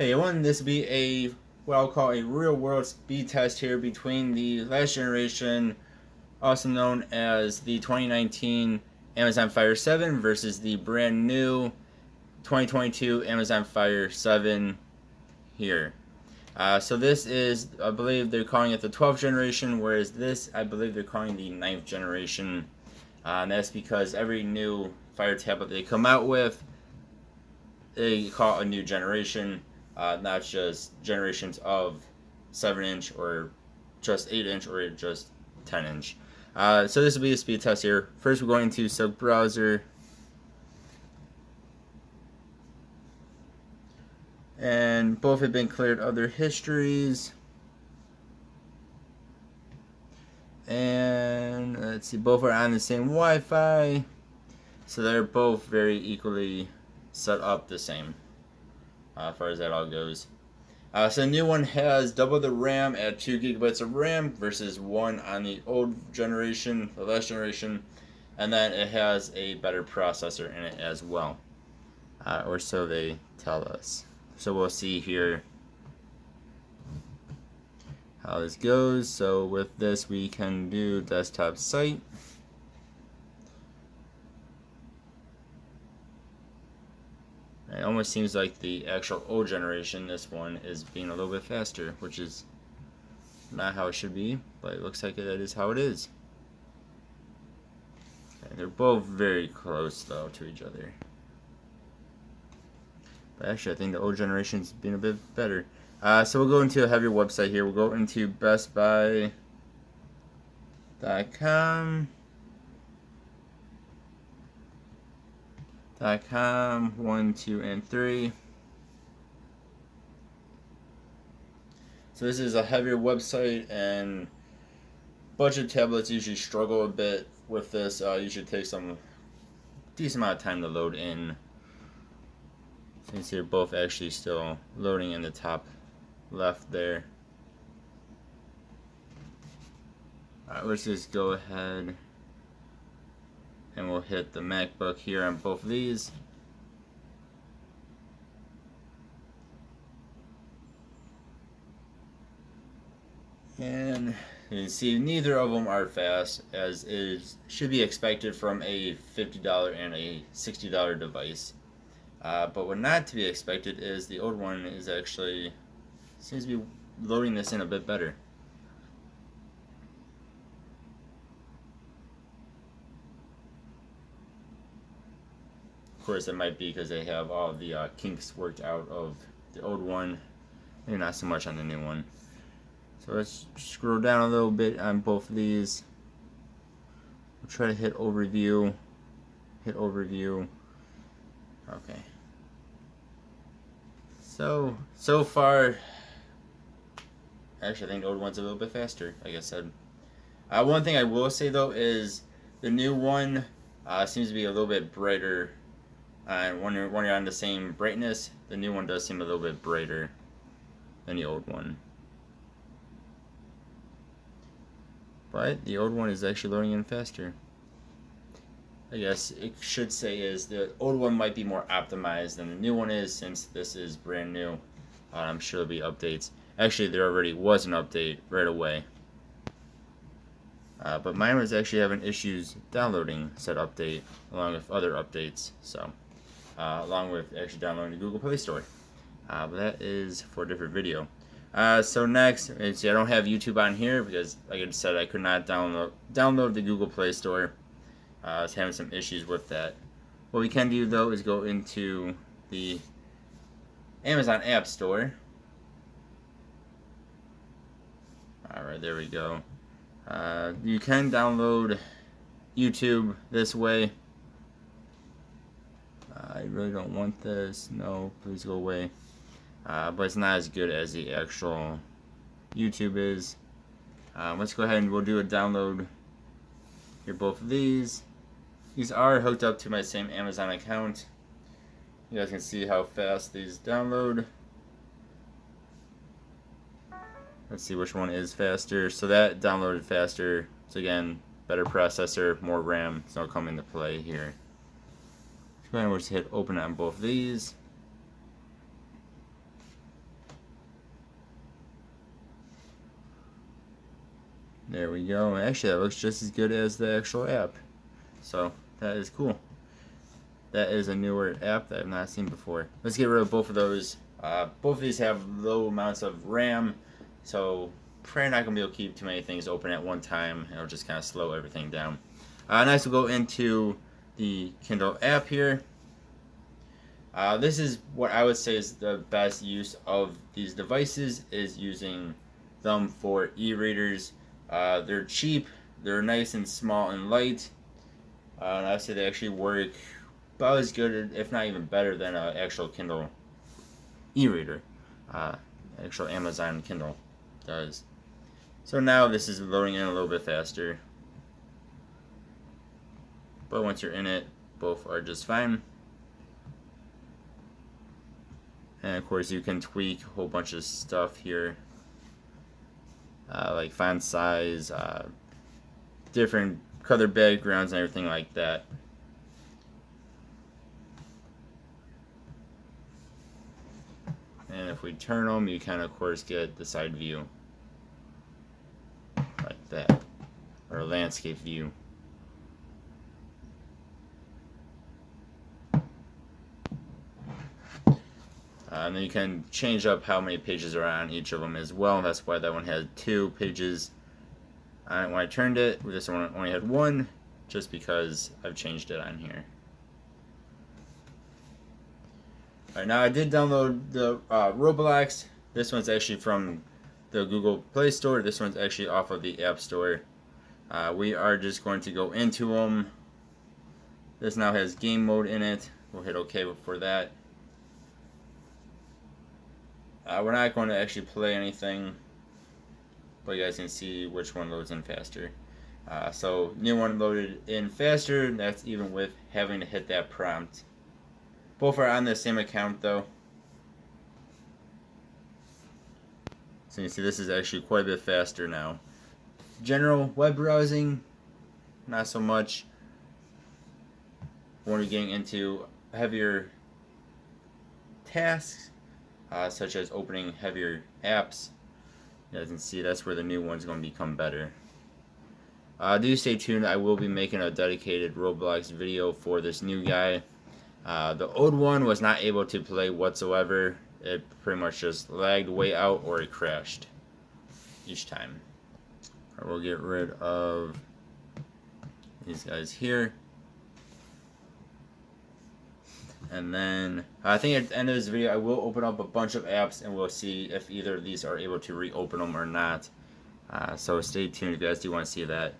Hey, I want this to be a what I'll call a real world speed test here between the last generation, also known as the 2019 Amazon Fire 7 versus the brand new 2022 Amazon Fire 7 here. So this is, I believe they're calling it the 12th generation, whereas this, I believe they're calling the 9th generation. And that's because every new Fire tablet they come out with, they call it a new generation, not just generations of 7-inch or just 8-inch or just 10-inch. So this will be a speed test here. First, we're going to Silk Browser. And both have been cleared of their histories. And let's see, both are on the same Wi-Fi. So they're both very equally set up the same as far as that all goes. So the new one has double the RAM at 2 gigabytes of RAM versus 1 on the old generation, the last generation. And then it has a better processor in it as well. Or so they tell us. So we'll see here how this goes. So with this we can do desktop site. It almost seems like the actual old generation, this one, is being a little bit faster, which is not how it should be, but it looks like that is how it is. Okay, they're both very close though to each other. But actually I think the old generation's been a bit better. So we'll go into a heavier website here. We'll go into bestbuy.com. .com 1, 2, and 3. So this is a heavier website, and budget tablets usually struggle a bit with this. Usually takes some decent amount of time to load in. So you can see they're both actually still loading in the top left there. Alright, let's just go ahead and we'll hit the MacBook here on both of these. And you can see neither of them are fast, as should be expected from a $50 and a $60 device. But what not to be expected is the old one is actually seems to be loading this in a bit better. Of course, it might be because they have all the kinks worked out of the old one, maybe not so much on the new one. So let's scroll down a little bit on both of these. We'll try to hit overview. Hit overview. Okay. So far, actually I think the old one's a little bit faster, like I said. One thing I will say though is the new one seems to be a little bit brighter. When you're on the same brightness, the new one does seem a little bit brighter than the old one. But the old one is actually loading in faster. I guess it should say is the old one might be more optimized than the new one is, since this is brand new. I'm sure there'll be updates. Actually, there already was an update right away. But mine was actually having issues downloading said update along with other updates. So, along with actually downloading the Google Play Store. But that is for a different video. So next, see, I don't have YouTube on here because, like I said, I could not download the Google Play Store. I was having some issues with that. What we can do though is go into the Amazon App Store. Alright, there we go. You can download YouTube this way. I really don't want this. No, please go away. But it's not as good as the actual YouTube is. Let's go ahead and we'll do a download here. Both of these. These are hooked up to my same Amazon account. You guys can see how fast these download. Let's see which one is faster. So that downloaded faster. So again, better processor, more RAM. So it'll come into play here. So we'll just hit open on both of these. There we go. Actually, that looks just as good as the actual app. So that is cool. That is a newer app that I've not seen before. Let's get rid of both of those. Both of these have low amounts of RAM, so probably not going to be able to keep too many things open at one time. It'll just kind of slow everything down. Next we'll go into the Kindle app here. This is what I would say is the best use of these devices, is using them for e-readers. They're cheap, they're nice and small and light, and I would say they actually work about as good, if not even better, than an actual Kindle e-reader. Actual Amazon Kindle does. So now this is loading in a little bit faster, but once you're in it, both are just fine. And of course you can tweak a whole bunch of stuff here, like font size, different color backgrounds and everything like that. And if we turn them, you can of course get the side view like that, or a landscape view. And then you can change up how many pages are on each of them as well. That's why that one had 2 pages. When I turned it, this one only had 1, just because I've changed it on here. Alright, now I did download the Roblox. This one's actually from the Google Play Store. This one's actually off of the App Store. We are just going to go into them. This now has game mode in it. We'll hit OK for that. We're not going to actually play anything, but you guys can see which one loads in faster. So new one loaded in faster. That's even with having to hit that prompt. Both are on the same account though. So you see this is actually quite a bit faster now. General web browsing, not so much. When you're getting into heavier tasks, such as opening heavier apps, you guys can see that's where the new one's going to become better. Do stay tuned. I will be making a dedicated Roblox video for this new guy. The old one was not able to play whatsoever. It pretty much just lagged way out or it crashed each time. We'll get rid of these guys here. And then I think at the end of this video I will open up a bunch of apps and we'll see if either of these are able to reopen them or not. So stay tuned if you guys do want to see that.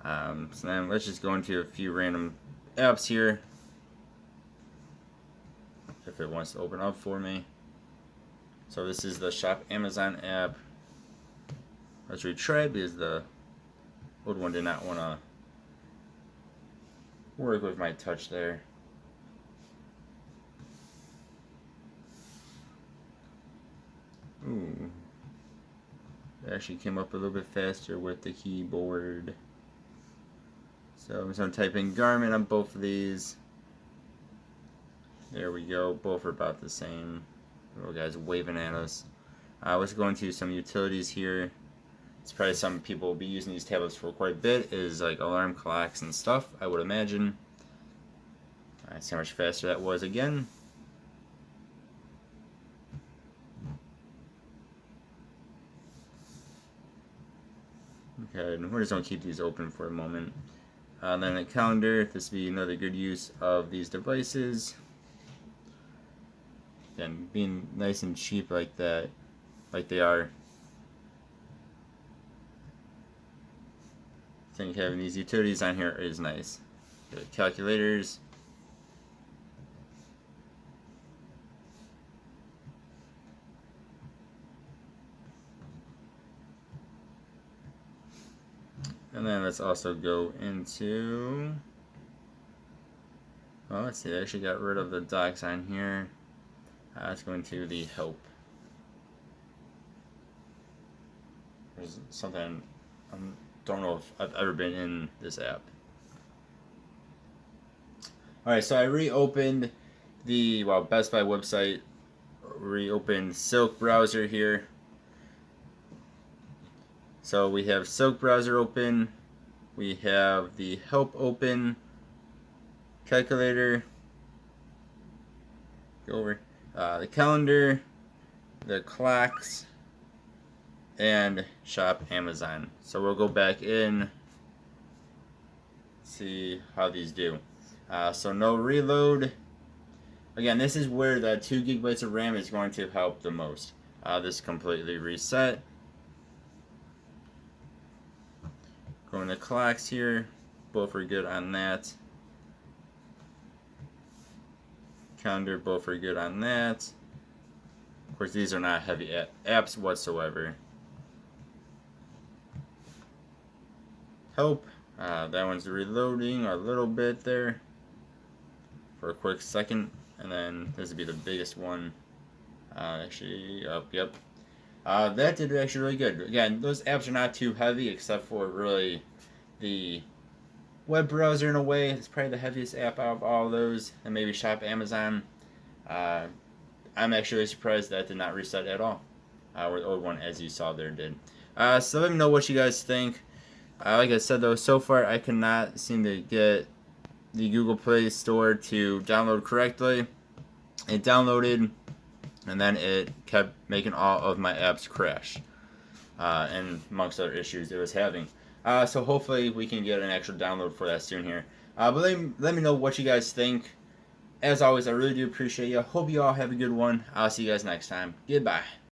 So then let's just go into a few random apps here, if it wants to open up for me. So this is the Shop Amazon app. Let's retry it because the old one did not want to work with my touch there. Ooh, it actually came up a little bit faster with the keyboard. So I'm typing Garmin on both of these. There we go, both are about the same. Little guys waving at us. Let's go into some utilities here. It's probably some people will be using these tablets for quite a bit, is like alarm clocks and stuff, I would imagine. Alright, see how much faster that was again. Okay, and we're just going to keep these open for a moment. Then a calendar. This would be another good use of these devices. Again, being nice and cheap like that, like they are. I think having these utilities on here is nice. The calculators. And then let's also go into, well, let's see, I actually got rid of the docs on here. Let's go into the help. There's something, I don't know if I've ever been in this app. Alright, so I reopened the, Best Buy website, reopened Silk browser here. So we have Silk browser open, we have the help open, calculator, go over, the calendar, the clocks, and shop Amazon. So we'll go back in, see how these do. So no reload. Again, this is where the 2 gigabytes of RAM is going to help the most. This completely reset. Going to clocks here, both are good on that. Calendar, both are good on that. Of course, these are not heavy apps whatsoever. Help, that one's reloading a little bit there for a quick second, and then this would be the biggest one. Actually, yep. That did actually really good. Again, those apps are not too heavy except for really the web browser in a way. It's probably the heaviest app out of all of those, and maybe shop Amazon. I'm actually surprised that did not reset at all. Where the old one, as you saw there, did. So let me know what you guys think. Like I said though, so far I cannot seem to get the Google Play Store to download correctly. It downloaded, and then it kept making all of my apps crash, and amongst other issues it was having. So hopefully we can get an actual download for that soon here. But let me know what you guys think. As always, I really do appreciate you. Hope you all have a good one. I'll see you guys next time. Goodbye.